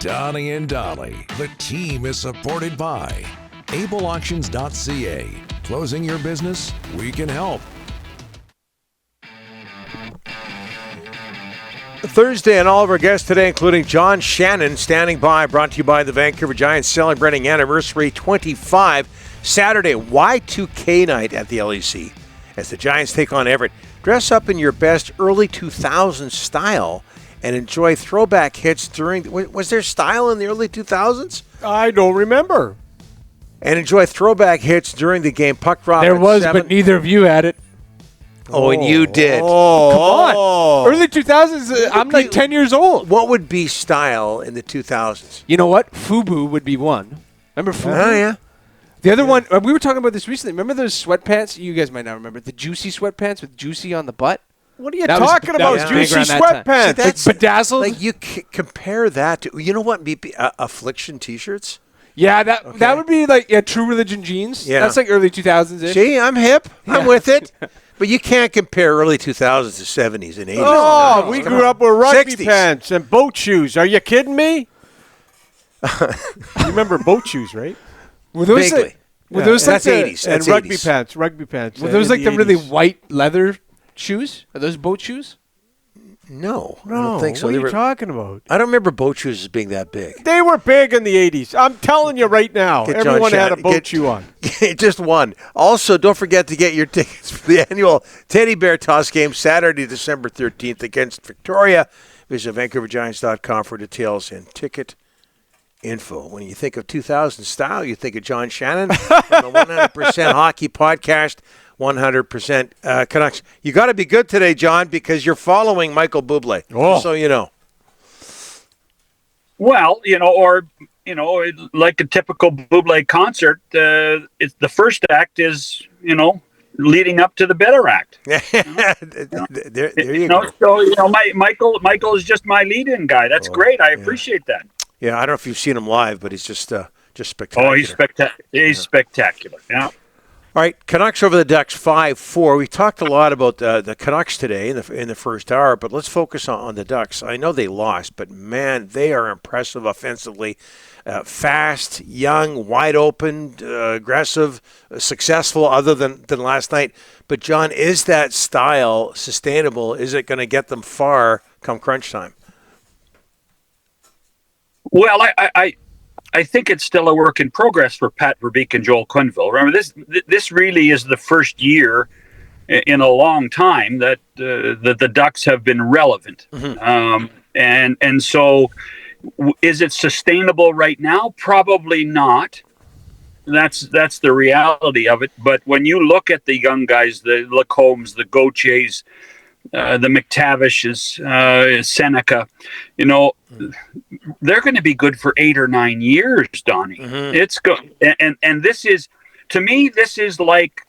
Donnie and Dolly. The team is supported by ableauctions.ca. Closing your business? We can help. Thursday, and all of our guests today, including John Shannon, standing by, brought to you by the Vancouver Giants, celebrating anniversary 25. Saturday, Y2K night at the LEC as the Giants take on Everett. Dress up in your best early 2000s style and enjoy throwback hits during... Was there style in the early 2000s? I don't remember. And enjoy throwback hits during the game. Puck drop There at was, 7. but neither of you had it. Oh, and you did. Come on. Early 2000s, I'm like 10 years old. What would be style in the 2000s? You know what? FUBU would be one. Remember FUBU? Oh, yeah. The other one, we were talking about this recently. Remember those sweatpants? You guys might not remember. The juicy sweatpants with juicy on the butt? What are you talking about? Juicy sweatpants. That's bedazzled. Like you compare that to, you know what? Affliction T-shirts. Yeah, that would be like True Religion jeans. Yeah. That's like early 2000s. See, I'm hip. I'm with it. But you can't compare early 2000s to 70s and 80s. Oh, we grew up with rugby 60s. pants and boat shoes. Are you kidding me? You remember boat shoes, right? Were those Vaguely. like, were those like That's the, 80s. And That's rugby 80s. pants. Rugby pants. Were those in like the really 80s. white leather shoes? Are those boat shoes? No, I No, don't think so. what They are you were- talking about? I don't remember boat shoes as being that big. They were big in the 80s. I'm telling you right now. Get John Everyone had a Shannon- boat shoe on. Just one. Also, don't forget to get your tickets for the annual Teddy Bear Toss game Saturday, December 13th against Victoria. Visit VancouverGiants.com for details and ticket info. When you think of 2000 style, you think of John Shannon from the 100% Hockey Podcast, 100% Canucks. You got to be good today, John, because you're following Michael Bublé. Just so you know. Well, like a typical Bublé concert, it's the first act is, leading up to the better act. there you go. So, Michael is just my lead-in guy. That's great. I appreciate that. Yeah, I don't know if you've seen him live, but he's just spectacular. Oh, he's spectacular. He's spectacular. Yeah. All right, Canucks over the Ducks 5-4. We talked a lot about the Canucks today in the first hour, but let's focus on the Ducks. I know they lost, but man, they are impressive offensively. Fast, young, wide open, aggressive, successful other than last night. But John, is that style sustainable? Is it going to get them far come crunch time? Well, I think it's still a work in progress for Pat Verbeek and Joel Quenneville. Remember, this really is the first year in a long time that the Ducks have been relevant. Mm-hmm. And so is it sustainable right now? Probably not. That's the reality of it. But when you look at the young guys, the Lacombes, the Gauthiers, the McTavishes, Seneca, they're going to be good for 8 or 9 years, Donnie. Mm-hmm. It's good. And this is, to me, this is like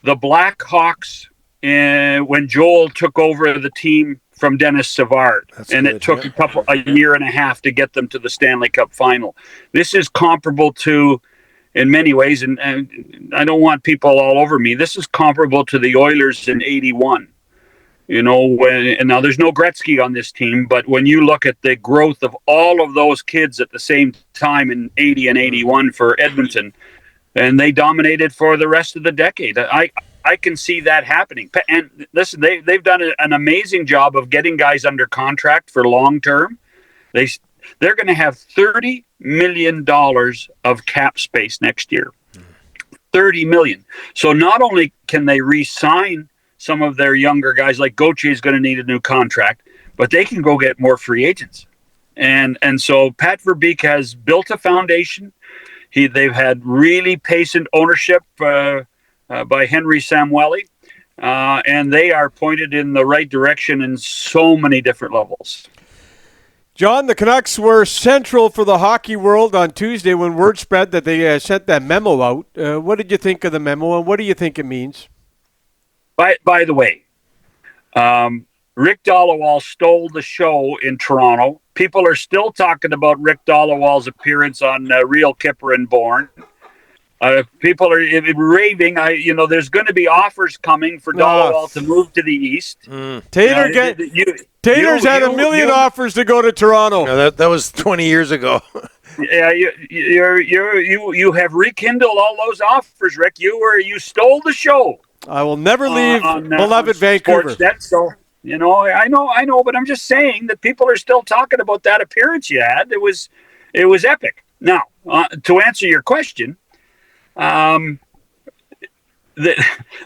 the Blackhawks when Joel took over the team from Dennis Savard. It took a year and a half to get them to the Stanley Cup final. This is comparable to, in many ways, and I don't want people all over me, this is comparable to the Oilers in 81. And now there's no Gretzky on this team, but when you look at the growth of all of those kids at the same time in 80 and 81 for Edmonton, and they dominated for the rest of the decade, I can see that happening. And listen, they've done an amazing job of getting guys under contract for long term. They're going to have $30 million of cap space next year. $30 million. So not only can they re-sign some of their younger guys, like Gauthier is going to need a new contract, but they can go get more free agents. And so Pat Verbeek has built a foundation. They've had really patient ownership by Henry Samueli, and they are pointed in the right direction in so many different levels. John, the Canucks were central for the hockey world on Tuesday when word spread that they sent that memo out. What did you think of the memo, and what do you think it means? By the way, Rick Dollywall stole the show in Toronto. People are still talking about Rick Dollywall's appearance on Real Kipper and Bourne. People are raving. There's going to be offers coming for Dollawall to move to the East. Taylor's had a million offers to go to Toronto. No, that was 20 years ago. Yeah, you have rekindled all those offers, Rick. You stole the show. I will never leave beloved Vancouver. Sportsnet, so I know, but I'm just saying that people are still talking about that appearance you had. It was epic. Now, to answer your question, the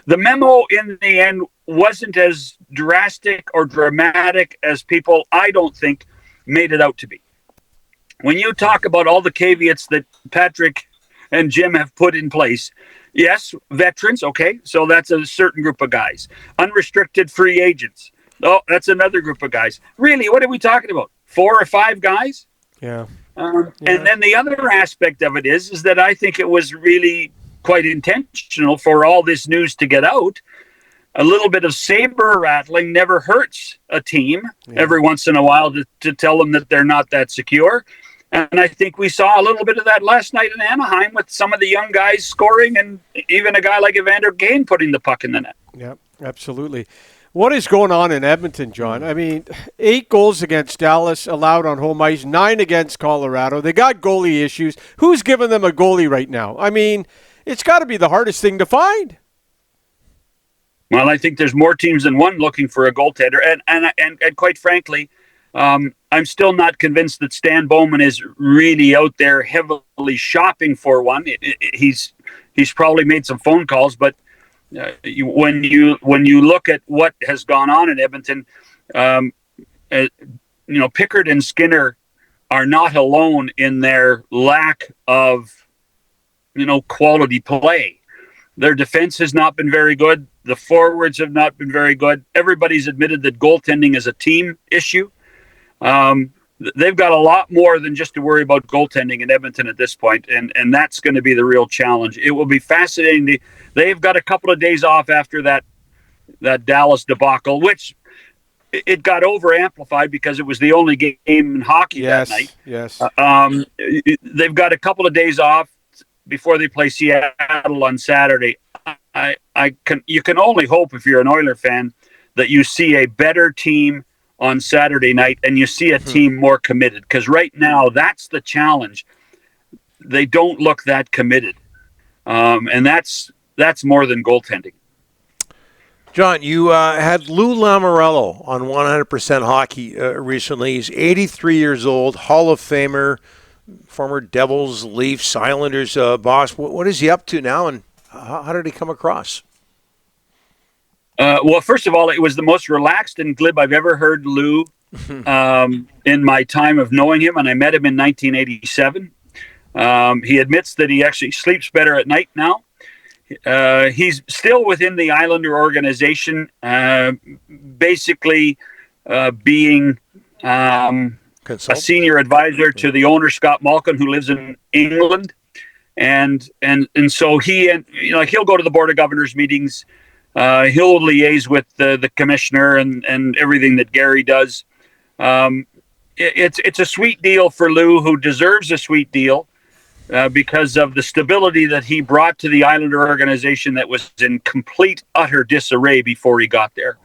memo in the end wasn't as drastic or dramatic as people, I don't think, made it out to be. When you talk about all the caveats that Patrick and Jim have put in place, yes, veterans, okay, so that's a certain group of guys. Unrestricted free agents, oh, that's another group of guys. Really, what are we talking about? 4 or 5 guys? Yeah. And then the other aspect of it is that I think it was really quite intentional for all this news to get out. A little bit of saber rattling never hurts a team every once in a while to tell them that they're not that secure. And I think we saw a little bit of that last night in Anaheim with some of the young guys scoring and even a guy like Evander Kane putting the puck in the net. Yeah, absolutely. What is going on in Edmonton, John? I mean, 8 goals against Dallas allowed on home ice, 9 against Colorado. They got goalie issues. Who's giving them a goalie right now? I mean, it's got to be the hardest thing to find. Well, I think there's more teams than one looking for a goaltender. And quite frankly, I'm still not convinced that Stan Bowman is really out there heavily shopping for one. He's probably made some phone calls, but when you look at what has gone on in Edmonton, Pickard and Skinner are not alone in their lack of quality play. Their defense has not been very good. The forwards have not been very good. Everybody's admitted that goaltending is a team issue. They've got a lot more than just to worry about goaltending in Edmonton at this point, and that's going to be the real challenge. It will be fascinating. They've got a couple of days off after that Dallas debacle, which it got over-amplified because it was the only game in hockey that night. Yes. They've got a couple of days off before they play Seattle on Saturday. You can only hope, if you're an Oiler fan, that you see a better team on Saturday night and you see a team more committed, because right now that's the challenge. They don't look that committed, and that's more than goaltending. John, you had Lou Lamoriello on 100% Hockey recently. He's 83 years old, Hall of Famer, former Devils, Leafs, Islanders boss. What is he up to now, and how did he come across? Well, first of all, it was the most relaxed and glib I've ever heard Lou in my time of knowing him, and I met him in 1987. He admits that he actually sleeps better at night now. He's still within the Islander organization, basically being a senior advisor to the owner, Scott Malkin, who lives in England. And so he'll go to the Board of Governors meetings. He'll liaise with the commissioner and everything that Gary does. It's a sweet deal for Lou, who deserves a sweet deal because of the stability that he brought to the Islander organization that was in complete, utter disarray before he got there.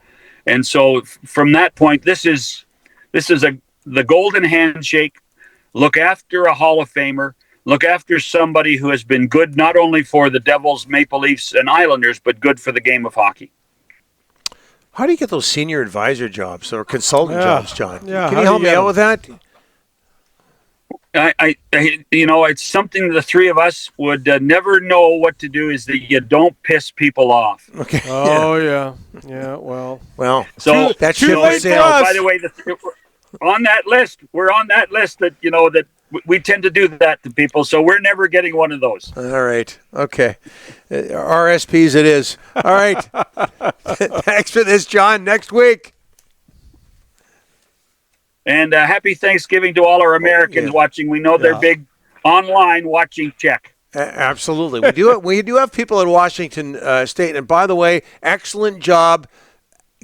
And so from that point, this is the golden handshake. Look after a Hall of Famer. Look after somebody who has been good not only for the Devils, Maple Leafs, and Islanders, but good for the game of hockey. How do you get those senior advisor jobs or consultant jobs, John? Yeah, Can you help me out with that? It's something the three of us would never know what to do, is that you don't piss people off. Okay. Oh, yeah. Well. So that ship has sailed. By the way, on that list, we're on that list that, that we tend to do that to people, so we're never getting one of those. All right. Okay. RSPs it is. All right. Thanks for this, John. Next week. And happy Thanksgiving to all our Americans watching. We know they're big online watching Czech. Absolutely. We do have people in Washington State. And by the way, excellent job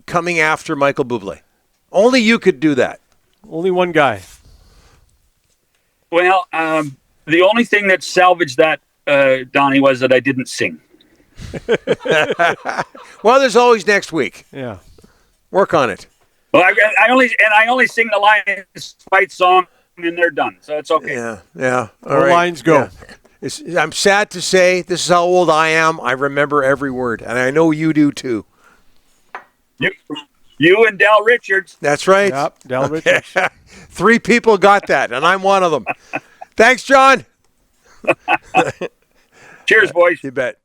coming after Michael Bublé. Only you could do that. Only one guy. Well, the only thing that salvaged that Donnie, was that I didn't sing. Well, there's always next week. Yeah. Work on it. Well, I only sing the Lions fight song, and they're done, so it's okay. Yeah. All All right. lines go. Yeah. I'm sad to say this is how old I am. I remember every word, and I know you do too. You and Del Richards. That's right. Yep. Del Richards. 3 people got that, and I'm one of them. Thanks, John. Cheers, boys. You bet.